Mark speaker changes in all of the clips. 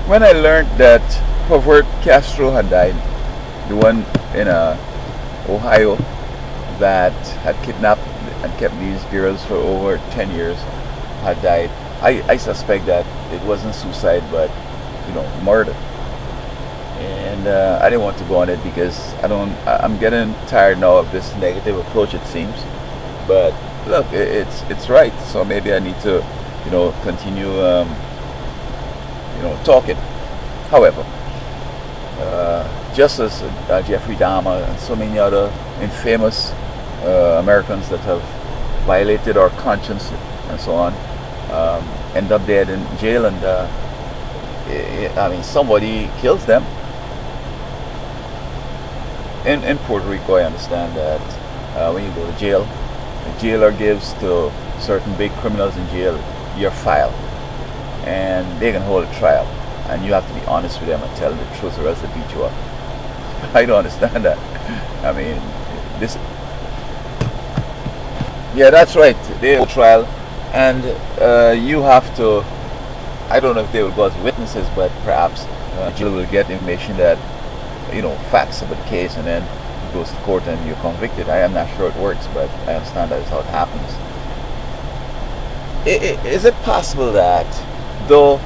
Speaker 1: When I learned that pervert Castro had died, the one in Ohio that had kidnapped and kept these girls for over 10 years had died, I suspect that it wasn't suicide but, murder. And I didn't want to go on it because I'm getting tired now of this negative approach, it seems. But look, it's right. So maybe I need to, continue, talking. However, just as Jeffrey Dahmer and so many other infamous Americans that have violated our conscience and so on, end up dead in jail, and I mean, somebody kills them. In Puerto Rico, I understand that when you go to jail, the jailer gives to certain big criminals in jail your file, and they can hold a trial, and you have to be honest with them and tell them the truth, or else they beat you up. I don't understand that. I mean, this. Yeah, that's right. They hold trial, and you have to. I don't know if they will go as witnesses, but perhaps jail will get information that, facts of the case, and then it goes to court and you're convicted. I am not sure it works, but I understand that is how it happens. Is it possible that, though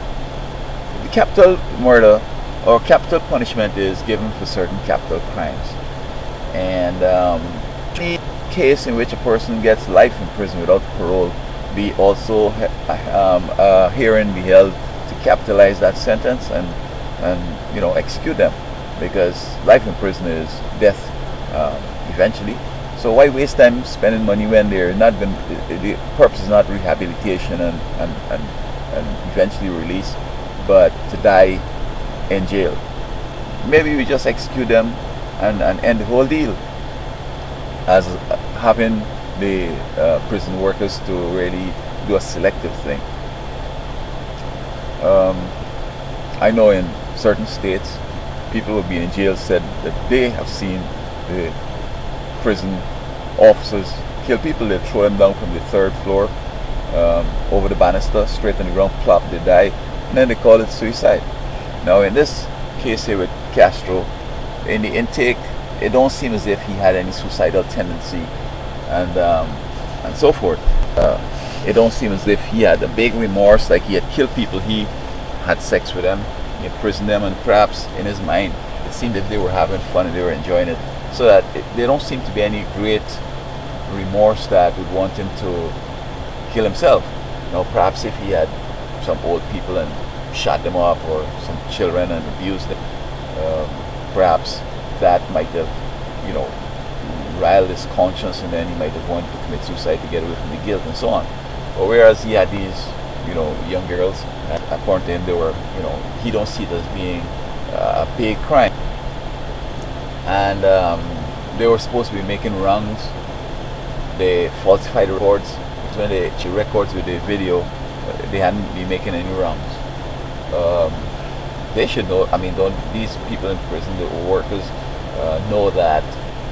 Speaker 1: the capital murder or capital punishment is given for certain capital crimes, and the case in which a person gets life in prison without parole be also hearing be held to capitalize that sentence and execute them, because life in prison is death eventually. So why waste time spending money when they're not going? The purpose is not rehabilitation and eventually release, but to die in jail. Maybe we just execute them and end the whole deal, as having the prison workers to really do a selective thing. I know in certain states, people who have been in jail said that they have seen the prison officers kill people. They throw them down from the third floor over the banister, straight on the ground, plop, they die, and then they call it suicide. Now, in this case here with Castro, in the intake, it don't seem as if he had any suicidal tendency, and so forth. It don't seem as if he had a big remorse, like he had killed people. He had sex with them, he imprisoned them, and perhaps in his mind it seemed that they were having fun and they were enjoying it. So that there don't seem to be any great remorse that would want him to kill himself. Perhaps if he had some old people and shot them up, or some children and abused them, perhaps that might have, riled his conscience, and then he might have wanted to commit suicide to get away from the guilt and so on. But whereas he had these, young girls, and according to him, they were, he don't see it as being a big crime. And they were supposed to be making rounds. They falsified the records. When they checked records with the video, they hadn't been making any rounds. They should know. I mean, don't these people in prison, the workers, know that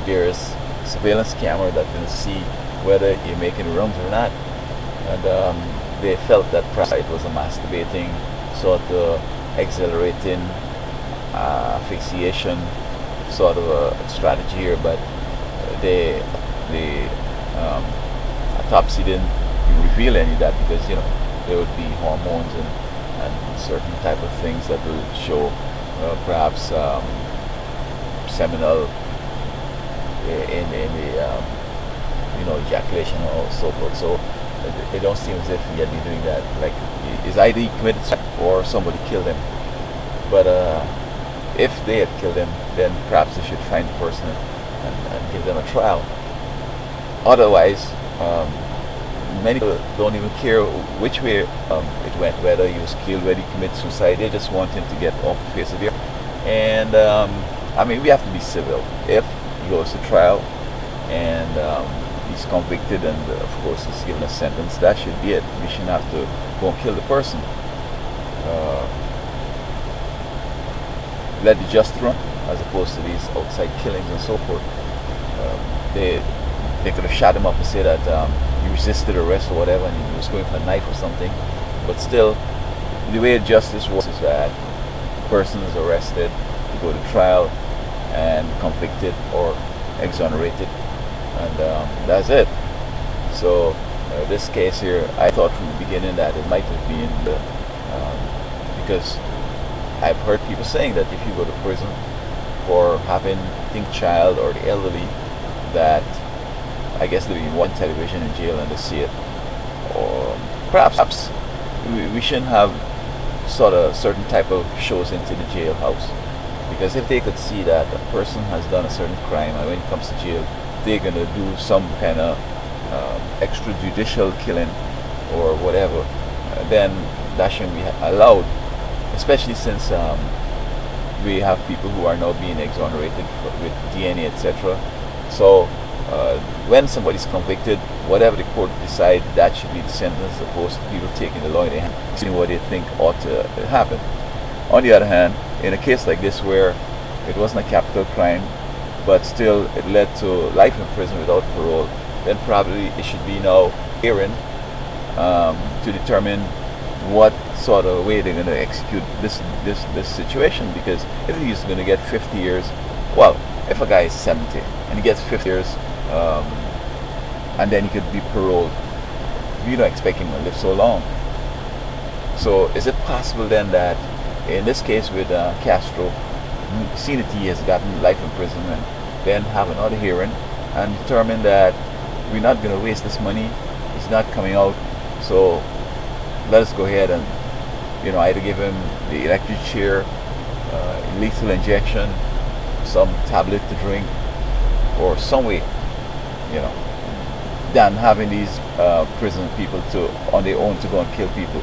Speaker 1: there's surveillance camera that can see whether you're making rounds or not? And they felt that perhaps it was a masturbating, sort of exhilarating asphyxiation sort of a strategy here, but the autopsy didn't reveal any of that, because there would be hormones and certain type of things that will show perhaps seminal in the ejaculation or so forth. So it don't seem as if he had been doing that. Like, is either he committed suicide or somebody killed him. But if they had killed him, then perhaps they should find the person and give them a trial. Otherwise, many people don't even care which way it went, whether he was killed, whether he committed suicide. They just want him to get off the face of the earth. And I mean, we have to be civil. If he goes to trial and he's convicted, and of course he's given a sentence, that should be it. We shouldn't have to go and kill the person. Let the justice run, as opposed to these outside killings and so forth. They could have shot him up and say that he resisted arrest or whatever, and he was going for a knife or something. But still, the way justice works is that person is arrested, to go to trial, and convicted or exonerated, and that's it. So this case here, I thought from the beginning that it might have been because I've heard people saying that if you go to prison for having, I think, child or the elderly, that I guess there'll be one television in jail and they see it. Or perhaps we shouldn't have sort of certain type of shows into the jailhouse, because if they could see that a person has done a certain crime and when it comes to jail they're going to do some kind of extrajudicial killing or whatever, then that shouldn't be allowed, especially since we have people who are now being exonerated with DNA, etc. So when somebody's convicted, whatever the court decide, that should be the sentence, as opposed to people taking the law in their hand, seeing what they think ought to happen. On the other hand, in a case like this where it wasn't a capital crime, but still it led to life in prison without parole, then probably it should be now hearing to determine what sort of way they're going to execute this situation. Because if he's going to get 50 years, well, if a guy is 70 and he gets 50 years, and then he could be paroled, you don't expect him to live so long. So is it possible then that in this case with Castro, seeing that he has gotten life imprisonment, then have another hearing and determine that we're not going to waste this money, it's not coming out, so let us go ahead and either give him the electric chair, lethal injection, some tablet to drink, or some way, than having these prison people on their own to go and kill people.